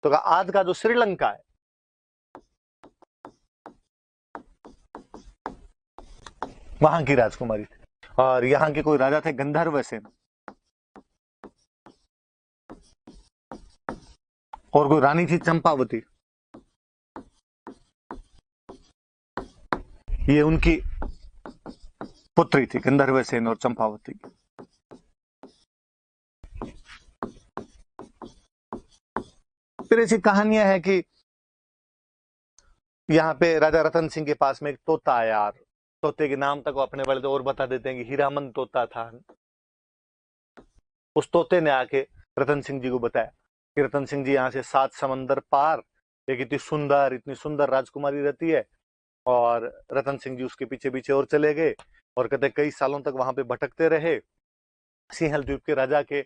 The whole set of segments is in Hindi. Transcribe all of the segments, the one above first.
तो कहा आज का जो श्रीलंका है वहां की राजकुमारी थी, और यहाँ के कोई राजा थे गंधर्व सेन, और कोई रानी थी चंपावती। ये उनकी पुत्री थी गंधर्व सेन और चंपावती की। फिर ऐसी कहानियां हैं कि यहाँ पे राजा रतन सिंह के पास में एक तोता आया यार, तोते के नाम तक वो अपने वाले तो और बता देते हैं कि हीरामन तोता था। उस तोते ने आके रतन सिंह जी को बताया कि रतन सिंह जी यहाँ से 7 समंदर पार एक इतनी सुंदर राजकुमारी रहती है। और रतन सिंह जी उसके पीछे पीछे और चले गए, और कहते कई सालों तक वहां पे भटकते रहे। सिंहल द्वीप के राजा के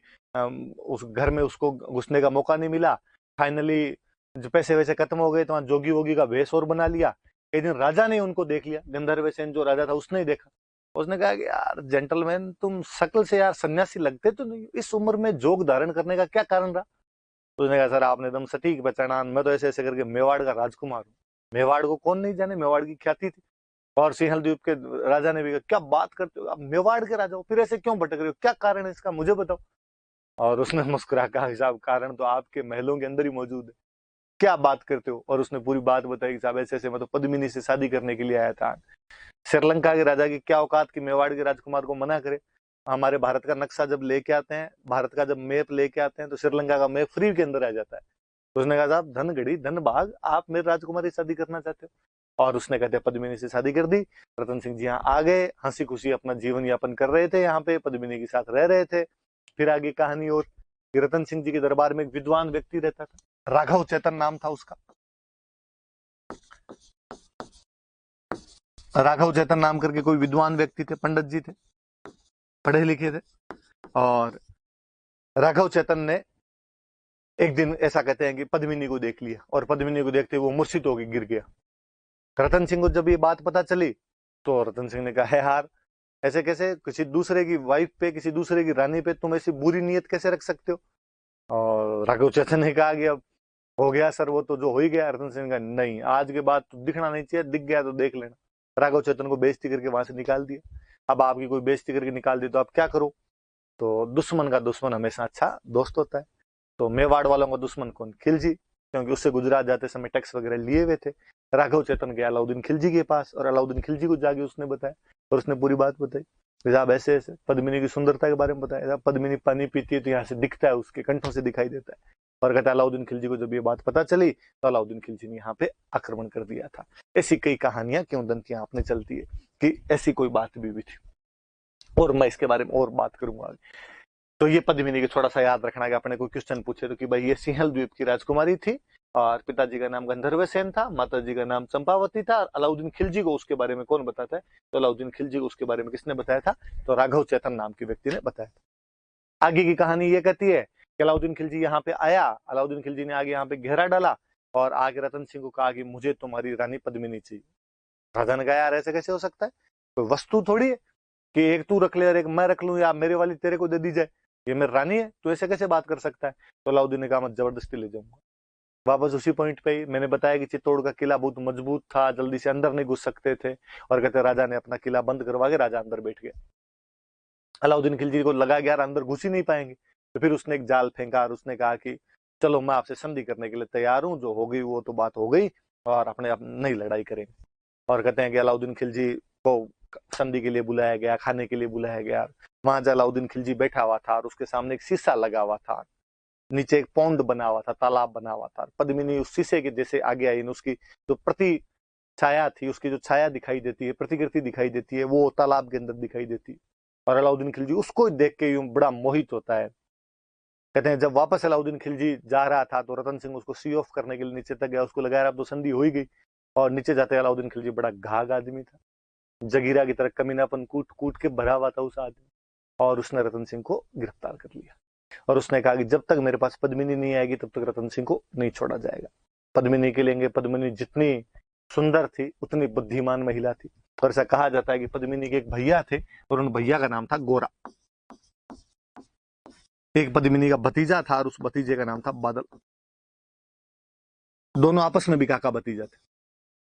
उस घर में उसको घुसने का मौका नहीं मिला। फाइनली जो पैसे वैसे खत्म हो गए तो वहां जोगी वोगी का भेष और बना लिया। एक दिन राजा ने उनको देख लिया, गंधर्व सेन जो राजा था उसने ही देखा। उसने कहा कि यार जेंटलमैन, तुम शक्ल से यार सन्यासी लगते तो नहीं, इस उम्र में जोग धारण करने का क्या कारण रहा? तो उसने कहा सर आपने एकदम सटीक पहचाना, मैं तो ऐसे ऐसे करके मेवाड़ का राजकुमार हूँ। मेवाड़ को कौन नहीं जाने, मेवाड़ की ख्याति थी। और सिंहल द्वीप के राजा ने भी कहा क्या बात करते हो, आप मेवाड़ के राजा हो, फिर ऐसे क्यों भटक रहे हो, क्या कारण है इसका मुझे बताओ। और उसने मुस्कुरा कहा साहब कारण तो आपके महलों के अंदर ही मौजूद है, क्या बात करते हो। और उसने पूरी बात बताई कि साहब ऐसे ऐसे मैं तो पद्मिनी से शादी करने के लिए आया था। श्रीलंका के राजा की क्या औकात कि मेवाड़ के राजकुमार को मना करे। हमारे भारत का नक्शा जब लेके आते हैं, भारत का जब मैप लेके आते हैं तो श्रीलंका का मैप फ्री के अंदर आ जाता है। तो उसने कहा साहब धन घड़ी धन भाग, आप मेरे राजकुमारी से शादी करना चाहते हो। और उसने कहते पद्मिनी से शादी कर दी। रतन सिंह जी यहाँ आ गए, हंसी खुशी अपना जीवन यापन कर रहे थे, यहाँ पे पद्मिनी के साथ रह रहे थे। फिर आगे कहानी और, रतन सिंह जी के दरबार में एक विद्वान व्यक्ति रहता था, राघव चेतन नाम था उसका। राघव चेतन नाम करके कोई विद्वान व्यक्ति थे, पंडित जी थे, पढ़े लिखे थे। और राघव चेतन ने एक दिन ऐसा कहते हैं कि पद्मिनी को देख लिया, और पद्मिनी को देखते वो मूर्छित होकर गिर गया। रतन सिंह को जब ये बात पता चली तो रतन सिंह ने कहा है यार ऐसे कैसे, किसी दूसरे की वाइफ पे, किसी दूसरे की रानी पे तुम ऐसी बुरी नीयत कैसे रख सकते हो। और राघव चेतन ने कहा कि अब हो गया सर, वो तो जो हो ही गया। रतन सिंह ने कहा नहीं, आज के बाद तो दिखना नहीं चाहिए, दिख गया तो देख लेना। राघव चेतन को बेइज्जती करके वहां से निकाल दिया। अब आपकी कोई बेइज्जती करके निकाल दी तो आप क्या करो। तो दुश्मन का दुश्मन हमेशा अच्छा दोस्त होता है। तो मेवाड़ वालों का दुश्मन कौन, खिलजी, क्योंकि उससे गुजरात जाते समय टैक्स वगैरह लिए हुए थे। राघव चेतन गया अलाउद्दीन खिलजी के पास, और अलाउद्दीन खिलजी को जाके उसने बताया, और उसने पूरी बात बताई। साहब ऐसे ऐसे पद्मिनी की सुंदरता के बारे में बताया। पद्मिनी पानी पीती है तो यहाँ से दिखता है, उसके कंठों से दिखाई देता है। और कहता है अलाउद्दीन खिलजी को जब ये बात पता चली तो अलाउद्दीन खिलजी ने यहाँ पे आक्रमण कर दिया था। ऐसी कई कहानियां क्यों दंतियां आपने चलती है कि ऐसी कोई बात भी थी, और मैं इसके बारे में और बात करूंगा। तो ये पद्मिनी की थोड़ा सा याद रखना कि अपने कोई क्वेश्चन पूछे तो कि भाई ये सिंहल द्वीप की राजकुमारी थी, और पिताजी का नाम गंधर्व सेन था, माता जी का नाम चंपावती था। और अलाउद्दीन खिलजी को उसके बारे में कौन बताता है, तो अलाउद्दीन खिलजी को उसके बारे में किसने बताया था, तो राघव चेतन नाम के व्यक्ति ने बताया था। आगे की कहानी ये कहती है कि अलाउद्दीन खिलजी यहाँ पे आया, अलाउद्दीन खिलजी ने आगे यहाँ पे घेरा डाला, और आगे रतन सिंह को कहा कि मुझे तुम्हारी रानी पद्मिनी चाहिए। राजा ने कहा यार ऐसे कैसे हो सकता है, कोई वस्तु थोड़ी है कि एक तू रख ले और एक मैं रख लूं, या मेरे वाली तेरे को दे दी जाए, ये मेरी रानी है, तू ऐसे कैसे बात कर सकता है। तो अलाउद्दीन ने कहा मैं जबरदस्ती ले जाऊंगा। वापस उसी पॉइंट पे ही मैंने बताया कि चित्तौड़ का किला बहुत मजबूत था, जल्दी से अंदर नहीं घुस सकते थे, और कहते राजा ने अपना किला बंद करवा के राजा अंदर बैठ गया। अलाउद्दीन खिलजी को लगा यार अंदर घुस ही नहीं पाएंगे, तो फिर उसने एक जाल फेंका और उसने कहा कि चलो मैं आपसे संधि करने के लिए तैयार हूँ, जो हो गई वो तो बात हो गई, और अपने आप नई लड़ाई करेंगे। और कहते हैं कि अलाउद्दीन खिलजी को संधि के लिए बुलाया गया, खाने के लिए बुलाया गया। वहां अलाउद्दीन खिलजी बैठा हुआ था और उसके सामने एक शीशा लगा हुआ था, नीचे एक पौंड बना हुआ था, तालाब बना हुआ था। पद्मिनी उस शीशे के जैसे आगे आई, उसकी जो प्रति छाया थी, उसकी जो छाया दिखाई देती है, प्रतिकृति दिखाई देती है, वो तालाब के अंदर दिखाई देती है। और अलाउद्दीन खिलजी उसको देख के यूं बड़ा मोहित होता है। कहते हैं जब वापस अलाउद्दीन खिलजी जा रहा था तो रतन सिंह उसको सी ऑफ करने के लिए नीचे तक गया, उसको लगाया अब तो संधि हो ही गई। और नीचे जाते अलाउद्दीन खिलजी बड़ा घाघ आदमी था, जगीरा की तरह कमीनापन कूट कूट के भरा हुआ था उस आदमी। और उसने रतन सिंह को गिरफ्तार कर लिया, और उसने कहा कि जब तक मेरे पास पद्मिनी नहीं आएगी तब तक रतन सिंह को नहीं छोड़ा जाएगा। पद्मिनी के लेंगे, पद्मिनी जितनी सुंदर थी उतनी बुद्धिमान महिला थी। और ऐसा कहा जाता है कि पद्मिनी के एक भैया थे, और उन भैया का नाम था गोरा। एक पद्मिनी का भतीजा था और उस भतीजे का नाम था बादल। दोनों आपस में भी काका भतीजा थे।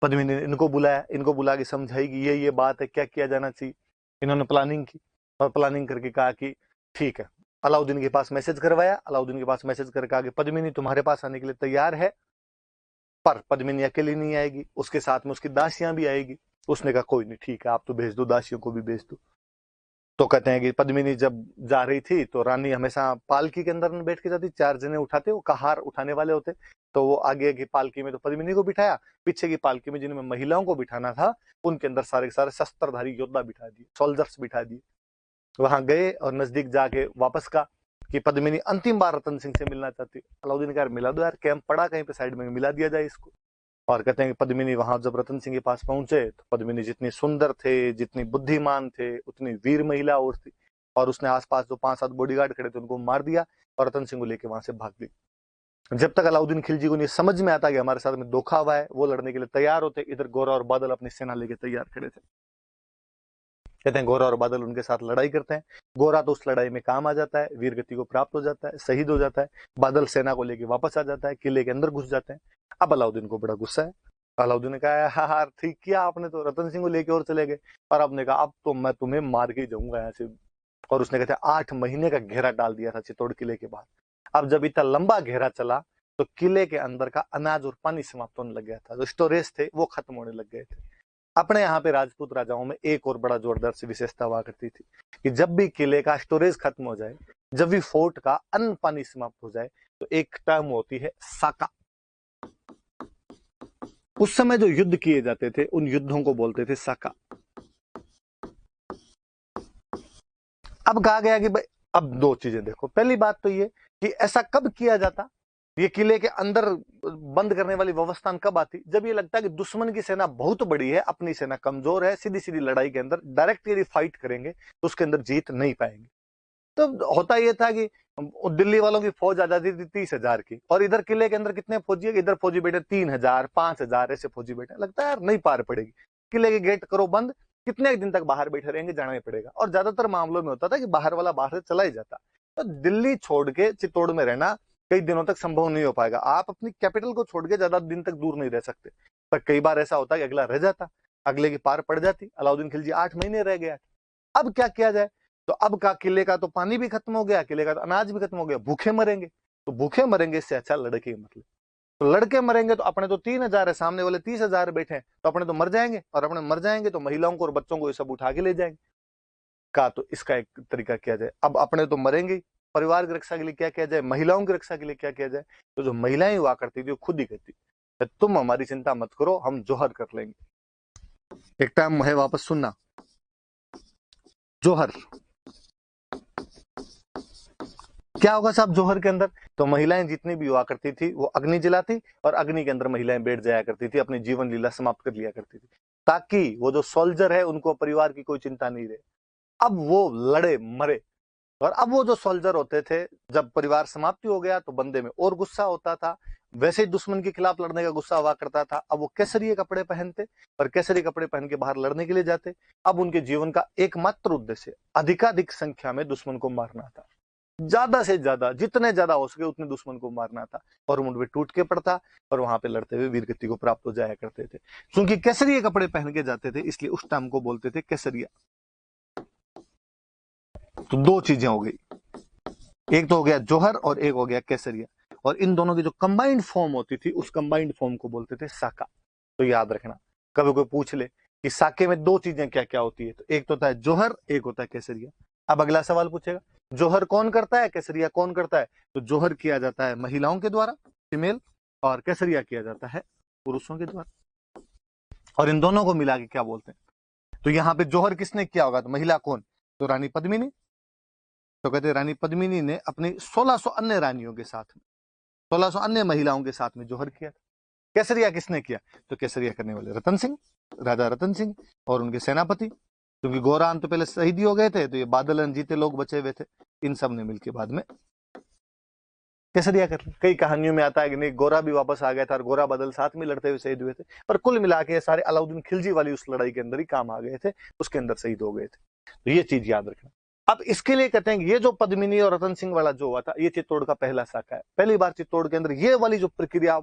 पद्मिनी ने इनको बुलाया, इनको बुला के समझाई कि ये बात है, क्या किया जाना चाहिए। इन्होंने प्लानिंग की और प्लानिंग करके कहा कि ठीक है। अलाउद्दीन के पास मैसेज करवाया, अलाउद्दीन के पास मैसेज करके कहा कि पद्मिनी तुम्हारे पास आने के लिए तैयार है, पर पद्मिनी अकेली नहीं आएगी, उसके साथ में उसकी दासियां भी आएगी। उसने कहा कोई नहीं, ठीक है, आप तो भेज दो, दासियों को भी भेज दो। तो कहते हैं कि पद्मिनी जब जा रही थी तो रानी हमेशा पालकी के अंदर बैठ के जाती, 4 जने उठाते, वो कहार उठाने वाले होते। तो वो आगे की पालकी में तो पद्मिनी को बिठाया, पीछे की पालकी में जिनमें महिलाओं को बिठाना था उनके अंदर सारे के सारे शस्त्रधारी योद्धा बिठा दिए, सोल्जर्स बिठा दिए। वहां गए और नजदीक जाके वापस का कि पद्मिनी अंतिम बार रतन सिंह से मिलना चाहती। अलाउद्दीन ने कहा मिला दो यार, कैंप पड़ा कहीं पे साइड में, मिला दिया जाए इसको। और कहते हैं कि पद्मिनी वहां जब रतन सिंह के पास पहुंचे तो पद्मिनी जितनी सुंदर थे, जितनी बुद्धिमान थे, उतनी वीर महिला और थी। और उसने आसपास जो 5-7 बॉडीगार्ड खड़े थे उनको मार दिया और रतन सिंह को लेकर वहां से भाग गई। जब तक अलाउद्दीन खिलजी को नहीं समझ में आता कि हमारे साथ में धोखा हुआ है, वो लड़ने के लिए तैयार होते, इधर गोरा और बादल अपनी सेना लेके तैयार खड़े थे। कहते हैं गोरा और बादल उनके साथ लड़ाई करते हैं। गोरा तो उस लड़ाई में काम आ जाता है, वीर गति को प्राप्त हो जाता है, शहीद हो जाता है। बादल सेना को लेके वापस आ जाता है, किले के अंदर घुस जाते हैं। अब अलाउद्दीन को बड़ा गुस्सा है। अलाउद्दीन ने कहा हाँ हाँ ठीक किया आपने, तो रतन सिंह को लेके और चले गए। और आपने कहा अब तो मैं तुम्हें मार के जाऊंगा यहाँ से। और उसने कहते 8 महीने का घेरा डाल दिया था चित्तौड़ किले के बाहर। अब जब इतना लंबा घेरा चला तो किले के अंदर का अनाज और पानी समाप्त होने लग गया था, जो स्टोरेज थे वो खत्म होने लग गए थे। अपने यहाँ पे राजपूत राजाओं में एक और बड़ा जोरदार सी विशेषता हुआ करती थी कि जब भी किले का स्टोरेज खत्म हो जाए, जब भी फोर्ट का अन्न पानी समाप्त हो जाए, तो एक टर्म होती है साका। उस समय जो युद्ध किए जाते थे उन युद्धों को बोलते थे साका। अब कहा गया कि भाई अब 2 चीजें देखो। पहली बात तो ये कि ऐसा कब किया जाता, ये किले के अंदर बंद करने वाली व्यवस्था कब आती, जब ये लगता है कि दुश्मन की सेना बहुत बड़ी है, अपनी सेना कमजोर है, सीधी सीधी लड़ाई के अंदर डायरेक्ट यदि फाइट करेंगे तो उसके अंदर जीत नहीं पाएंगे। तो होता यह था कि दिल्ली वालों की फौज आ जाती थी 30,000 की, और इधर किले के अंदर कितने फौजी है, इधर फौजी बैठे 3,000 5,000 ऐसे फौजी बैठे। लगता है यार नहीं पार पड़ेगी, किले के गेट करो बंद, कितने दिन तक बाहर बैठे रहेंगे, जाना ही पड़ेगा। और ज्यादातर मामलों में होता था कि बाहर वाला बाहर से चला ही जाता। तो दिल्ली छोड़ के चित्तौड़ में रहना कई दिनों तक संभव नहीं हो पाएगा। आप अपनी कैपिटल को छोड़ के ज्यादा दिन तक दूर नहीं रह सकते। पर कई बार ऐसा होता है कि अगला रह जाता, अगले की पार पड़ जाती। अलाउद्दीन खिलजी 8 महीने रह गया। अब क्या किया जाए, तो अब का किले का तो पानी भी खत्म हो गया, किले का तो अनाज भी खत्म हो गया, भूखे मरेंगे। तो भूखे मरेंगे इससे अच्छा लड़के ही मतलब। तो लड़के मरेंगे तो अपने तो 3,000 है, सामने वाले 30,000 बैठे हैं, तो अपने तो मर जाएंगे, और अपने मर जाएंगे तो महिलाओं को और बच्चों को ये सब उठा के ले जाएंगे। का तो इसका एक तरीका किया जाए, अब अपने तो मरेंगे, परिवार की रक्षा के लिए क्या किया जाए, महिलाओं की रक्षा के लिए क्या किया जाए। तो जो महिलाएं हुआ करती थी वो खुद ही कहती तुम हमारी चिंता मत करो, हम जोहर कर लेंगे। एक टाइम है, वापस सुनना, जोहर क्या होगा साहब जोहर के अंदर। तो महिलाएं जितनी भी हुआ करती थी वो अग्नि जलाती, और अग्नि के अंदर महिलाएं बैठ जाया करती थी, अपनी जीवन लीला समाप्त कर लिया करती थी, ताकि वो जो सोल्जर है उनको परिवार की कोई चिंता नहीं रहे। अब वो लड़े मरे, और अब वो जो सोल्जर होते थे, जब परिवार समाप्ति हो गया तो बंदे में और गुस्सा होता था, वैसे ही दुश्मन के खिलाफ लड़ने का गुस्सा हुआ करता था। अब वो केसरिये कपड़े पहनते और केसरी कपड़े पहन के बाहर लड़ने के लिए जाते। अब उनके जीवन का एकमात्र उद्देश्य अधिकाधिक संख्या में दुश्मन को मारना था, ज्यादा से ज्यादा, जितने ज्यादा हो सके उतने दुश्मन को मारना था। और मुंड पे टूट के पड़ता, और वहां पे लड़ते हुए वीरगति को प्राप्त हो जाया करते थे। क्योंकि केसरिये कपड़े पहन के जाते थे, इसलिए उस टाइम को बोलते थे केसरिया। तो 2 चीजें हो गई, एक तो हो गया जोहर और एक हो गया केसरिया। और इन दोनों की जो कंबाइंड फॉर्म होती थी उस कंबाइंड फॉर्म को बोलते थे साका। तो याद रखना, कभी कोई पूछ ले कि साके में 2 चीजें क्या क्या होती है, तो एक तो होता है जोहर, एक होता है केसरिया। अब अगला सवाल पूछेगा जोहर कौन करता है, केसरिया कौन करता है। तो जोहर किया जाता है महिलाओं के द्वारा, फीमेल, और केसरिया किया जाता है पुरुषों के द्वारा। और इन दोनों को मिला के क्या बोलते हैं। तो यहाँ पे जोहर किसने किया होगा, तो महिला कौन, तो रानी पद्मिनी। तो कहते रानी पद्मिनी ने अपनी 1600 अन्य रानियों के साथ में, 1600 अन्य महिलाओं के साथ में जोहर किया था। केसरिया किसने किया, तो केसरिया करने वाले रतन सिंह, राजा रतन सिंह और उनके सेनापति। क्योंकि गोरान तो पहले शहीद हो गए थे, तो ये बादल अनजीते लोग बचे हुए थे, इन सब ने मिलकर बाद में केसरिया कर लिया। कई कहानियों में आता है कि नहीं, गोरा भी वापस आ गया था और गोरा बादल साथ में लड़ते हुए शहीद हुए थे। पर कुल मिला के सारे अलाउद्दीन खिलजी वाली उस लड़ाई के अंदर ही काम आ गए थे, उसके अंदर शहीद हो गए थे। तो ये चीज याद रखना। अब इसके लिए कहते हैं ये जो पद्मिनी और रतन सिंह वाला जो हुआ था, ये चित्तौड़ का पहला साका है। पहली बार चित्तौड़ के अंदर ये वाली जो प्रक्रिया